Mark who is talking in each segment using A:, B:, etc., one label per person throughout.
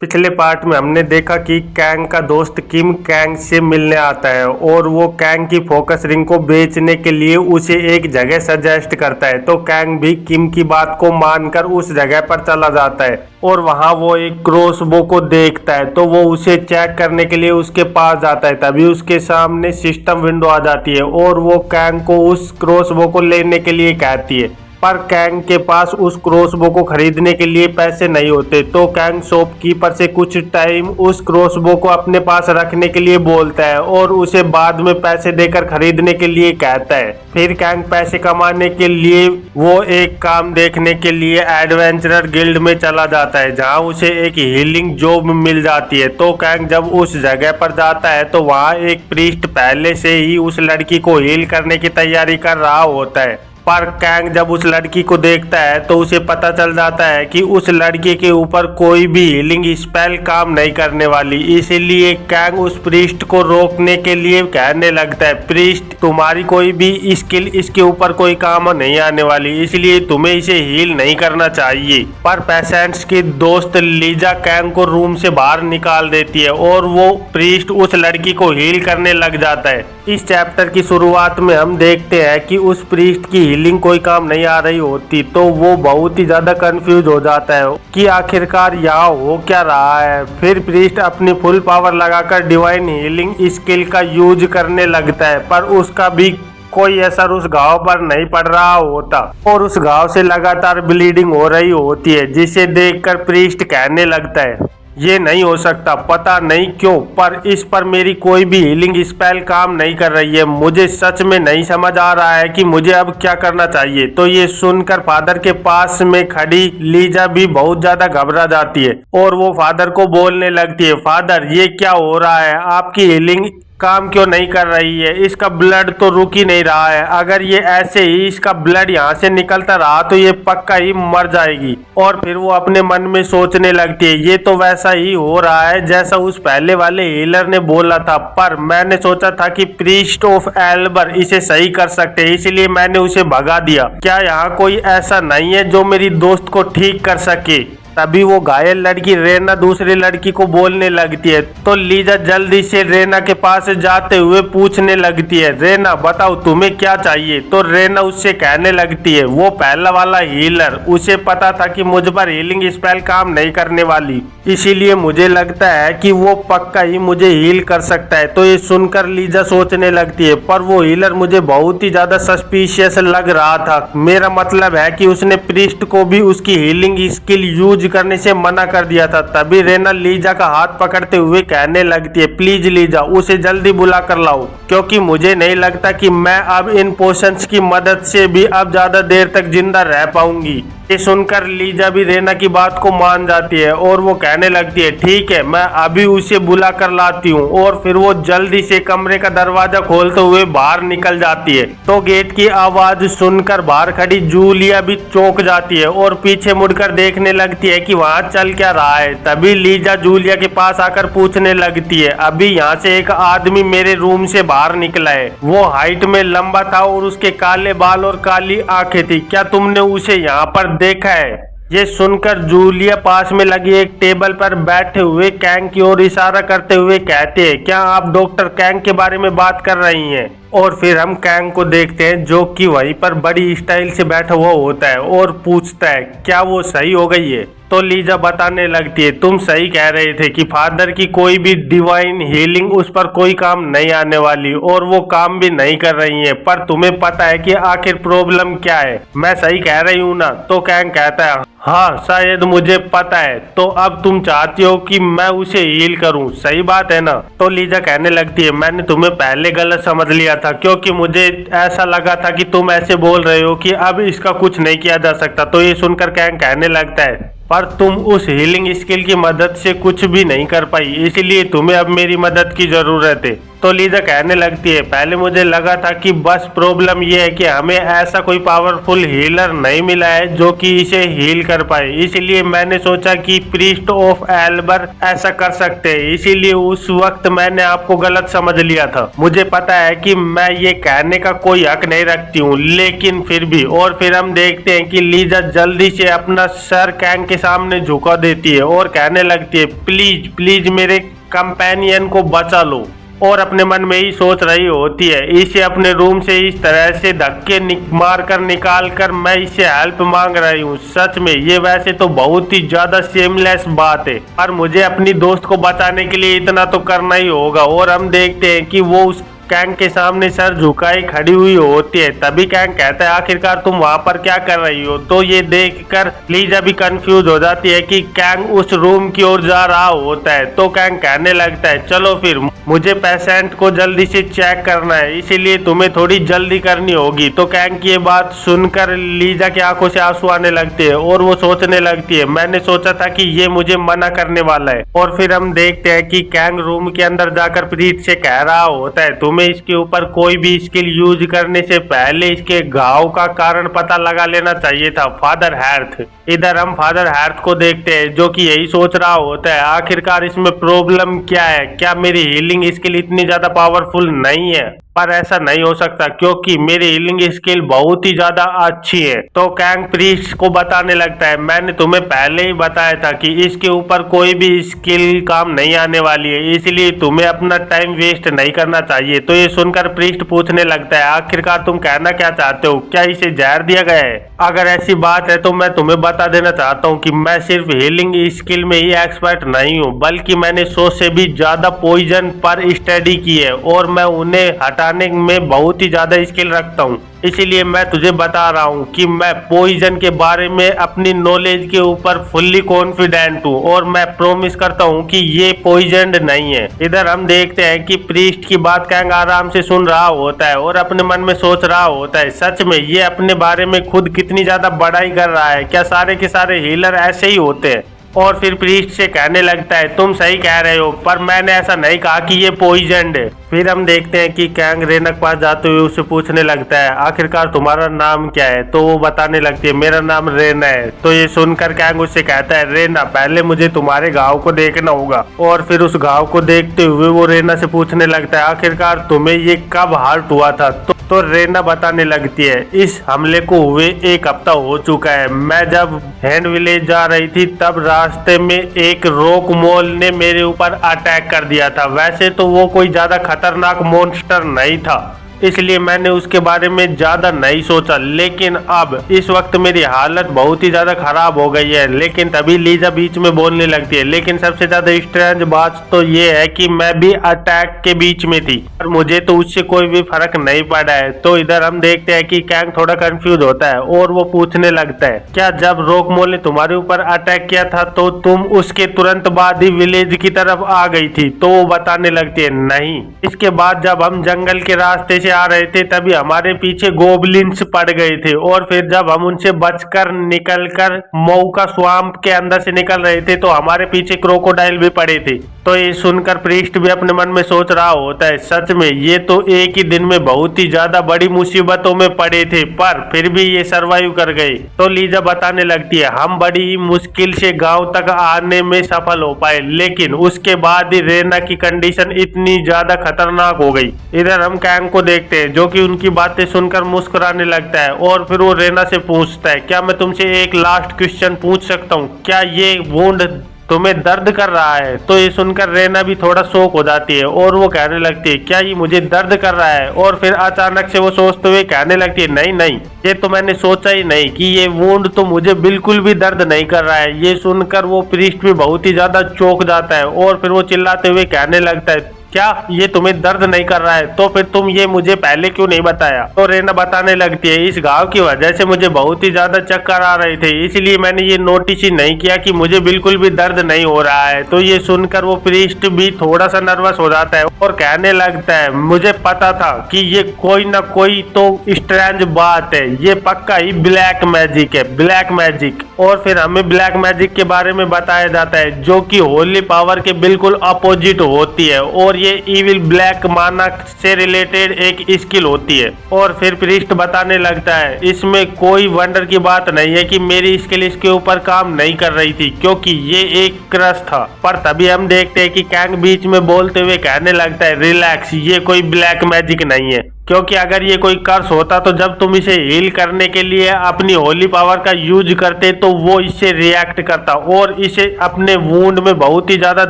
A: पिछले पार्ट में हमने देखा कि कैंग का दोस्त किम कैंग से मिलने आता है और वो कैंग की फोकस रिंग को बेचने के लिए उसे एक जगह सजेस्ट करता है। तो कैंग भी किम की बात को मानकर उस जगह पर चला जाता है और वहां वो एक क्रॉसबो को देखता है। तो वो उसे चेक करने के लिए उसके पास जाता है। तभी उसके सामने सिस्टम विंडो आ जाती है और वो कैंग को उस क्रॉसबो को लेने के लिए कहती है, पर कैंग के पास उस क्रॉसबो को खरीदने के लिए पैसे नहीं होते। तो कैंग शॉपकीपर से कुछ टाइम उस क्रॉसबो को अपने पास रखने के लिए बोलता है और उसे बाद में पैसे देकर खरीदने के लिए कहता है। फिर कैंग पैसे कमाने के लिए वो एक काम देखने के लिए एडवेंचरर गिल्ड में चला जाता है, जहाँ उसे एक हीलिंग जॉब मिल जाती है। तो कैंग जब उस जगह पर जाता है तो वहाँ एक प्रीस्ट पहले से ही उस लड़की को हील करने की तैयारी कर रहा होता है। पर कैंग जब उस लड़की को देखता है तो उसे पता चल जाता है कि उस लड़की के ऊपर कोई भी हीलिंग स्पेल काम नहीं करने वाली। इसीलिए कैंग उस प्रीस्ट को रोकने के लिए कहने लगता है, प्रीस्ट तुम्हारी कोई भी स्किल इसके ऊपर कोई काम नहीं आने वाली, इसलिए तुम्हें इसे हील नहीं करना चाहिए। पर पेशेंट्स की दोस्त लीजा कैंग को रूम से बाहर निकाल देती है और वो प्रीस्ट उस लड़की को हील करने लग जाता है। इस चैप्टर की शुरुआत में हम देखते हैं कि उस प्रीस्ट की हीलिंग कोई काम नहीं आ रही होती, तो वो बहुत ही ज्यादा कंफ्यूज हो जाता है कि आखिरकार यहाँ हो क्या रहा है। फिर प्रीस्ट अपनी फुल पावर लगाकर डिवाइन हीलिंग स्किल का यूज करने लगता है, पर उसका भी कोई असर उस घाव पर नहीं पड़ रहा होता और उस घाव से लगातार ब्लीडिंग हो रही होती है, जिसे देखकर प्रीस्ट कहने लगता है, ये नहीं हो सकता, पता नहीं क्यों पर इस पर मेरी कोई भी हीलिंग स्पेल काम नहीं कर रही है। मुझे सच में नहीं समझ आ रहा है कि मुझे अब क्या करना चाहिए। तो ये सुनकर फादर के पास में खड़ी लीजा भी बहुत ज्यादा घबरा जाती है और वो फादर को बोलने लगती है, फादर ये क्या हो रहा है, आपकी हीलिंग काम क्यों नहीं कर रही है, इसका ब्लड तो रुक ही नहीं रहा है, अगर ये ऐसे ही इसका ब्लड यहाँ से निकलता रहा तो ये पक्का ही मर जाएगी। और फिर वो अपने मन में सोचने लगती है, ये तो वैसा ही हो रहा है जैसा उस पहले वाले हीलर ने बोला था, पर मैंने सोचा था कि प्रीस्ट ऑफ एल्बर इसे सही कर सकते हैं, इसलिए मैंने उसे भगा दिया। क्या यहाँ कोई ऐसा नहीं है जो मेरी दोस्त को ठीक कर सके। तभी वो घायल लड़की रेना दूसरी लड़की को बोलने लगती है। तो लीजा जल्दी से रेना के पास जाते हुए पूछने लगती है, रेना बताओ तुम्हें क्या चाहिए। तो रेना उससे कहने लगती है, वो पहला वाला हीलर, उसे पता था कि मुझ पर हीलिंग स्पेल काम नहीं करने वाली, इसीलिए मुझे लगता है कि वो पक्का ही मुझे हील कर सकता है। तो ये सुनकर लीजा सोचने लगती है, पर वो हीलर मुझे बहुत ही ज्यादा सस्पिशियस लग रहा था, मेरा मतलब है कि उसने प्रीस्ट को भी उसकी हीलिंग स्किल यूज करने से मना कर दिया था। तभी रेना लीजा का हाथ पकड़ते हुए कहने लगती है, प्लीज लीजा उसे जल्दी बुला कर लाओ, क्योंकि मुझे नहीं लगता कि मैं अब इन पोशंस की मदद से भी अब ज्यादा देर तक जिंदा रह पाऊंगी। ये सुनकर लीजा भी रेना की बात को मान जाती है और वो कहने लगती है, ठीक है मैं अभी उसे बुला कर लाती हूँ। और फिर वो जल्दी से कमरे का दरवाजा खोलते हुए बाहर निकल जाती है। तो गेट की आवाज सुनकर बाहर खड़ी जूलिया भी चौंक जाती है और पीछे मुड़कर देखने लगती है कि वहाँ चल क्या रहा है। तभी लीजा जूलिया के पास आकर पूछने लगती है, अभी यहाँ से एक आदमी मेरे रूम से बाहर निकला है, वो हाइट में लंबा था और उसके काले बाल और काली आंखें थी, क्या तुमने उसे यहाँ पर देखा है। ये सुनकर जूलिया पास में लगी एक टेबल पर बैठे हुए कैंग की ओर इशारा करते हुए कहते हैं, क्या आप डॉक्टर कैंग के बारे में बात कर रही हैं। और फिर हम कैंग को देखते हैं जो कि वहीं पर बड़ी स्टाइल से बैठा हुआ होता है और पूछता है, क्या वो सही हो गई है। तो लीजा बताने लगती है, तुम सही कह रहे थे कि फादर की कोई भी डिवाइन हीलिंग उस पर कोई काम नहीं आने वाली और वो काम भी नहीं कर रही है, पर तुम्हें पता है कि आखिर प्रॉब्लम क्या है, मैं सही कह रही हूँ ना। तो कैंग कहता है, हाँ शायद मुझे पता है, तो अब तुम चाहती हो कि मैं उसे हील करूं, सही बात है ना। तो लीजा कहने लगती है, मैंने तुम्हें पहले गलत समझ लिया था, क्योंकि मुझे ऐसा लगा था कि तुम ऐसे बोल रहे हो कि अब इसका कुछ नहीं किया जा सकता। तो ये सुनकर कैंग कहने लगता है, पर तुम उस हीलिंग स्किल की मदद से कुछ भी नहीं कर पाई, इसलिए तुम्हें अब मेरी मदद की जरूरत है। तो लीजा कहने लगती है, पहले मुझे लगा था कि बस प्रॉब्लम ये है कि हमें ऐसा कोई पावरफुल हीलर नहीं मिला है जो कि इसे हील कर पाए, इसलिए मैंने सोचा कि प्रीस्ट ऑफ एल्बर ऐसा कर सकते हैं, इसीलिए उस वक्त मैंने आपको गलत समझ लिया था। मुझे पता है कि मैं ये कहने का कोई हक नहीं रखती हूँ, लेकिन फिर भी। और फिर हम देखते हैं कि लीजा जल्दी से अपना सर कैंग के सामने झुका देती है और कहने लगती है, प्लीज प्लीज मेरे कंपेनियन को बचा लो। और अपने मन में ही सोच रही होती है, इसे अपने रूम से इस तरह से धक्के मार कर निकाल कर मैं इससे हेल्प मांग रही हूँ। सच में ये वैसे तो बहुत ही ज्यादा शेमलेस बात है, पर मुझे अपनी दोस्त को बचाने के लिए इतना तो करना ही होगा। और हम देखते हैं कि वो उस कैंग के सामने सर झुकाई खड़ी हुई होती है। तभी कैंग कहता है, आखिरकार तुम वहां पर क्या कर रही हो। तो ये देखकर लीजा भी कंफ्यूज हो जाती है कि कैंग उस रूम की ओर जा रहा होता है। तो कैंग कहने लगता है, चलो फिर, मुझे पेशेंट को जल्दी से चेक करना है, इसीलिए तुम्हें थोड़ी जल्दी करनी होगी। तो कैंग की ये बात सुनकर लीजा की आंखों से आंसू आने लगते हैं और वो सोचने लगती है, मैंने सोचा था कि ये मुझे मना करने वाला है। और फिर हम देखते हैं कि कैंग रूम के अंदर जाकर प्रीत से कह रहा होता है, तुम्हें इसके ऊपर कोई भी स्किल यूज करने से पहले इसके घाव का कारण पता लगा लेना चाहिए था, फादर हेर्थ। इधर हम फादर हेर्थ को देखते हैं जो कि यही सोच रहा होता है, आखिरकार इसमें प्रॉब्लम क्या है, क्या मेरी हीलिंग स्किल इतनी ज्यादा पावरफुल नहीं है। पर ऐसा नहीं हो सकता क्योंकि मेरी हीलिंग स्किल बहुत ही ज्यादा अच्छी है। तो कैंग प्रीस्ट को बताने लगता है, मैंने तुम्हें पहले ही बताया था कि इसके ऊपर कोई भी स्किल काम नहीं आने वाली है, इसलिए तुम्हें अपना टाइम वेस्ट नहीं करना चाहिए। तो ये सुनकर प्रीस्ट पूछने लगता है, आखिरकार तुम कहना क्या चाहते हो, क्या इसे जहर दिया गया है। अगर ऐसी बात है तो मैं तुम्हें बता देना चाहता हूँ कि मैं सिर्फ हीलिंग स्किल में ही एक्सपर्ट नहीं हूँ, बल्कि मैंने 100 से भी ज्यादा पॉइजन पर स्टडी की है और मैं उन्हें हटाने में बहुत ही ज्यादा स्किल रखता हूँ। इसीलिए मैं तुझे बता रहा हूँ कि मैं पॉइजन के बारे में अपनी नॉलेज के ऊपर फुल्ली कॉन्फिडेंट हूँ और मैं प्रॉमिस करता हूँ कि ये पॉइजन नहीं है। इधर हम देखते हैं कि प्रीस्ट की बात कैंग आराम से सुन रहा होता है और अपने मन में सोच रहा होता है, सच में ये अपने बारे में खुद कितनी ज्यादा बड़ाई कर रहा है, क्या सारे के सारे हीलर ऐसे ही होते हैं। और फिर प्रीस्ट से कहने लगता है, तुम सही कह रहे हो, पर मैंने ऐसा नहीं कहा कि ये पॉइजन्ड है। फिर हम देखते हैं कि कैंग रेना के पास जाते हुए उससे पूछने लगता है, आखिरकार तुम्हारा नाम क्या है। तो वो बताने लगती है, मेरा नाम रेना है। तो ये सुनकर कैंग उससे कहता है, रेना पहले मुझे तुम्हारे घाव को देखना होगा। और फिर उस घाव को देखते हुए वो रेना से पूछने लगता है, आखिरकार तुम्हें ये कब हर्ट हुआ था। तो रेना बताने लगती है, इस हमले को हुए 1 हफ्ता हो चुका है। मैं जब हैंड विलेज जा रही थी तब रास्ते में एक रॉक मॉल ने मेरे ऊपर अटैक कर दिया था। वैसे तो वो कोई ज्यादा खतरनाक मॉन्स्टर नहीं था, इसलिए मैंने उसके बारे में ज्यादा नहीं सोचा, लेकिन अब इस वक्त मेरी हालत बहुत ही ज्यादा खराब हो गई है। लेकिन तभी लीजा बीच में बोलने लगती है, लेकिन सबसे ज्यादा स्ट्रेंज बात तो ये है कि मैं भी अटैक के बीच में थी और मुझे तो उससे कोई भी फर्क नहीं पड़ा है। तो इधर हम देखते हैं कि कैंग थोड़ा कंफ्यूज होता है और वो पूछने लगता है, क्या जब रॉक मॉल ने तुम्हारे ऊपर अटैक किया था तो तुम उसके तुरंत बाद ही विलेज की तरफ आ गई थी। तो वो बताने लगती है, नहीं, इसके बाद जब हम जंगल के रास्ते से आ रहे थे तभी हमारे पीछे गोबलिन्स पड़ गए थे और फिर जब हम उनसे बचकर निकलकर मऊका स्वाम्प के अंदर से निकल रहे थे तो हमारे पीछे क्रोकोडाइल भी पड़े थे। तो ये सुनकर प्रीस्ट भी अपने मन में सोच रहा होता है, सच में ये तो एक ही दिन में बहुत ही ज्यादा बड़ी मुसीबतों में पड़े थे, पर फिर भी ये सरवाइव कर गए। तो लीजा बताने लगती है, हम बड़ी ही मुश्किल से गांव तक आने में सफल हो पाए, लेकिन उसके बाद ही रेना की कंडीशन इतनी ज्यादा खतरनाक हो गई। इधर हम कैंग को देखते हैं जो कि उनकी बातें सुनकर मुस्कुराने लगता है और फिर वो रेना से पूछता है, क्या मैं तुमसे एक लास्ट क्वेश्चन पूछ सकता हूँ, क्या ये वुंड तुम्हें दर्द कर रहा है। तो ये सुनकर रेना भी थोड़ा शौक हो जाती है और वो कहने लगती है, क्या ये मुझे दर्द कर रहा है। और फिर अचानक से वो सोचते हुए कहने लगती है, नहीं नहीं, ये तो मैंने सोचा ही नहीं कि ये वुंड तो मुझे बिल्कुल भी दर्द नहीं कर रहा है। ये सुनकर वो प्रीस्ट भी बहुत ही ज्यादा चौंक जाता है और फिर वो चिल्लाते हुए कहने लगता है, क्या ये तुम्हें दर्द नहीं कर रहा है, तो फिर तुम ये मुझे पहले क्यों नहीं बताया। तो रेना बताने लगती है, इस घाव की वजह से मुझे बहुत ही ज्यादा चक्कर आ रहे थे, इसलिए मैंने ये नोटिस ही नहीं किया कि मुझे बिल्कुल भी दर्द नहीं हो रहा है। तो ये सुनकर वो प्रीस्ट भी थोड़ा सा नर्वस हो जाता है और कहने लगता है, मुझे पता था कि ये कोई ना कोई तो स्ट्रेंज बात है, ये पक्का ही ब्लैक मैजिक है, ब्लैक मैजिक। और फिर हमें ब्लैक मैजिक के बारे में बताया जाता है जो कि होली पावर के बिल्कुल अपोजिट होती है और ये इविल ब्लैक माना से रिलेटेड एक स्किल होती है। और फिर प्रीस्ट बताने लगता है इसमें कोई वंडर की बात नहीं है कि मेरी स्किल इसके ऊपर काम नहीं कर रही थी, क्योंकि ये एक क्रश था। पर तभी हम देखते हैं कि कैंग बीच में बोलते हुए कहने लगता है रिलैक्स, ये कोई ब्लैक मैजिक नहीं है, क्योंकि अगर ये कोई कर्स होता तो जब तुम इसे हील करने के लिए अपनी होली पावर का यूज करते तो वो इससे रिएक्ट करता और इसे अपने वुंड में बहुत ही ज्यादा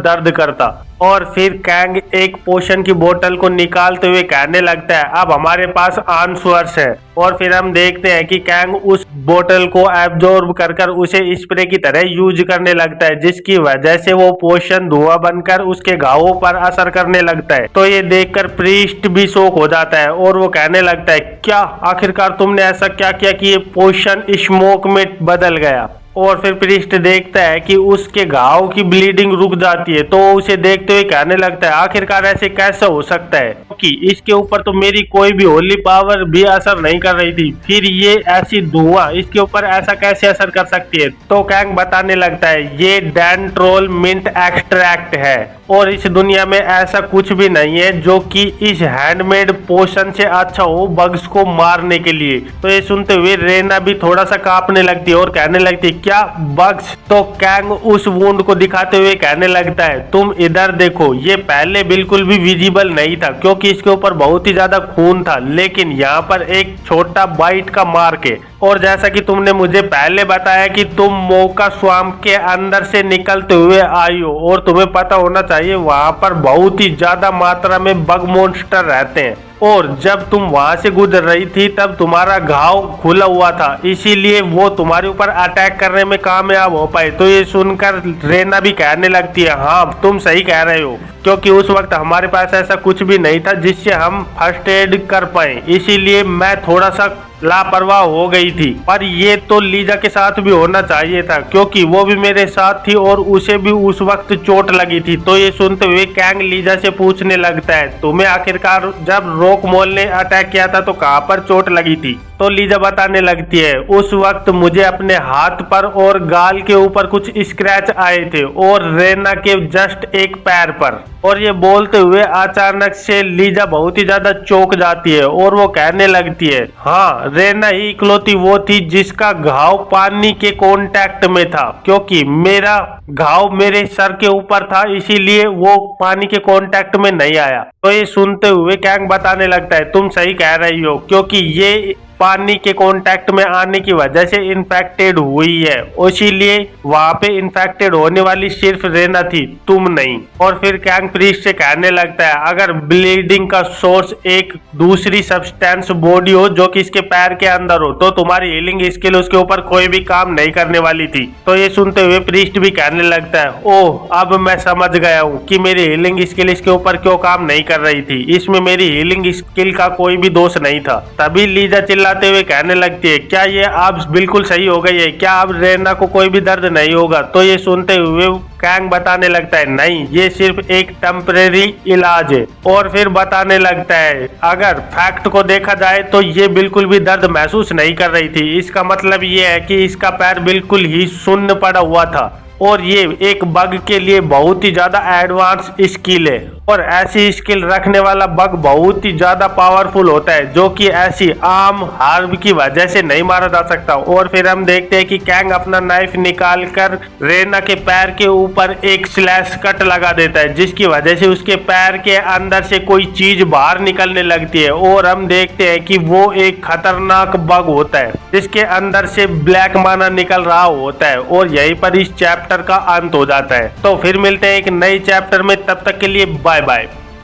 A: दर्द करता। और फिर कैंग एक पोशन की बोतल को निकालते हुए कहने लगता है अब हमारे पास आंसर्स है। और फिर हम देखते हैं कि कैंग उस बोतल को एब्जॉर्ब कर उसे स्प्रे की तरह यूज करने लगता है, जिसकी वजह से वो पोशन धुआं बनकर उसके घावों पर असर करने लगता है। तो ये देखकर प्रीस्ट भी शॉक हो जाता है और वो कहने लगता है क्या आखिरकार तुमने ऐसा क्या किया कि ये पोशन स्मोक में बदल गया। और फिर प्रीस्ट देखता है कि उसके घाव की ब्लीडिंग रुक जाती है, तो उसे देखते हुए कहने लगता है आखिरकार ऐसे कैसे हो सकता है, क्योंकि इसके ऊपर तो मेरी कोई भी होली पावर भी असर नहीं कर रही थी, फिर ये ऐसी धुआं इसके ऊपर ऐसा कैसे असर कर सकती है। तो कैंग बताने लगता है ये डेंट्रोल मिंट एक्सट्रैक्ट है और इस दुनिया में ऐसा कुछ भी नहीं है जो कि इस हैंडमेड पोशन से अच्छा हो बग्स को मारने के लिए। तो ये सुनते हुए रेना भी थोड़ा सा कांपने लगती है और कहने लगती है क्या बग्स। तो कैंग उस वुंड को दिखाते हुए कहने लगता है तुम इधर देखो, ये पहले बिल्कुल भी विजिबल नहीं था क्योंकि इसके ऊपर बहुत ही ज्यादा खून था, लेकिन यहाँ पर एक छोटा बाइट का मार्क है। और जैसा कि तुमने मुझे पहले बताया कि तुम मोका स्वाम्प के अंदर से निकलते हुए आई हो और तुम्हें पता होना चाहिए वहां पर बहुत ही ज्यादा मात्रा में बग मॉन्स्टर रहते हैं, और जब तुम वहां से गुजर रही थी तब तुम्हारा घाव खुला हुआ था, इसीलिए वो तुम्हारे ऊपर अटैक करने में कामयाब हो पाए। तो ये सुनकर रेना भी कहने लगती है हाँ तुम सही कह रहे हो, क्योंकि उस वक्त हमारे पास ऐसा कुछ भी नहीं था जिससे हम फर्स्ट एड कर पाए, इसीलिए मैं थोड़ा सा लापरवाह हो गई थी। पर ये तो लीजा के साथ भी होना चाहिए था क्योंकि वो भी मेरे साथ थी और उसे भी उस वक्त चोट लगी थी। तो ये सुनते हुए कैंग लीजा से पूछने लगता है तुम्हें आखिरकार जब रॉक मॉल ने अटैक किया था तो कहाँ पर चोट लगी थी। तो लीजा बताने लगती है उस वक्त मुझे अपने हाथ पर और गाल के ऊपर कुछ स्क्रैच आए थे और रेना के जस्ट एक पैर पर। और ये बोलते हुए अचानक से लीजा बहुत ही ज्यादा चौंक जाती है और वो कहने लगती है हाँ रेना ही इकलौती वो थी जिसका घाव पानी के कांटेक्ट में था, क्योंकि मेरा घाव मेरे सर के ऊपर था इसीलिए वो पानी के कांटेक्ट में नहीं आया। तो ये सुनते हुए कैंग बताने लगता है तुम सही कह रही हो, क्योंकि ये पानी के कांटेक्ट में आने की वजह से इन्फेक्टेड हुई है, इसीलिए वहां पे इन्फेक्टेड होने वाली सिर्फ रेना थी, तुम नहीं। और फिर कैंग प्रीस्ट से कहने लगता है अगर ब्लीडिंग का सोर्स एक दूसरी सब्सटेंस बॉडी हो जो कि इसके पैर के अंदर हो तो तुम्हारी हीलिंग स्किल उसके ऊपर कोई भी काम नहीं करने वाली थी। तो ये सुनते हुए प्रीस्ट भी कहने लगता है ओह अब मैं समझ गया हूँ कि मेरी हीलिंग स्किल इसके ऊपर क्यों काम नहीं कर रही थी, इसमें मेरी हीलिंग स्किल का कोई भी दोष नहीं था। तभी लीजा चिल्लाते हुए कहने लगती है क्या ये अब बिल्कुल सही हो गई है, क्या अब रेना को कोई भी दर्द नहीं होगा। तो ये सुनते हुए कैंग बताने लगता है नहीं ये सिर्फ एक टेम्परेरी इलाज है। और फिर बताने लगता है अगर फैक्ट को देखा जाए तो ये बिल्कुल भी दर्द महसूस नहीं कर रही थी, इसका मतलब ये है कि इसका पैर बिल्कुल ही शून्य पड़ा हुआ था और ये एक बग के लिए बहुत ही ज्यादा एडवांस स्किल है और ऐसी स्किल रखने वाला बग बहुत ही ज्यादा पावरफुल होता है जो कि ऐसी आम हार्ब की वजह से नहीं मारा जा सकता। और फिर हम देखते हैं कि कैंग अपना नाइफ निकाल कर रेना के पैर के ऊपर एक स्लैश कट लगा देता है, जिसकी वजह से उसके पैर के अंदर से कोई चीज बाहर निकलने लगती है और हम देखते हैं कि वो एक खतरनाक बग होता है जिसके अंदर से ब्लैक माना निकल रहा होता है। और यहीं पर इस चैप्टर का अंत हो जाता है। तो फिर मिलते हैं एक नई चैप्टर में, तब तक के लिए बाय बाय।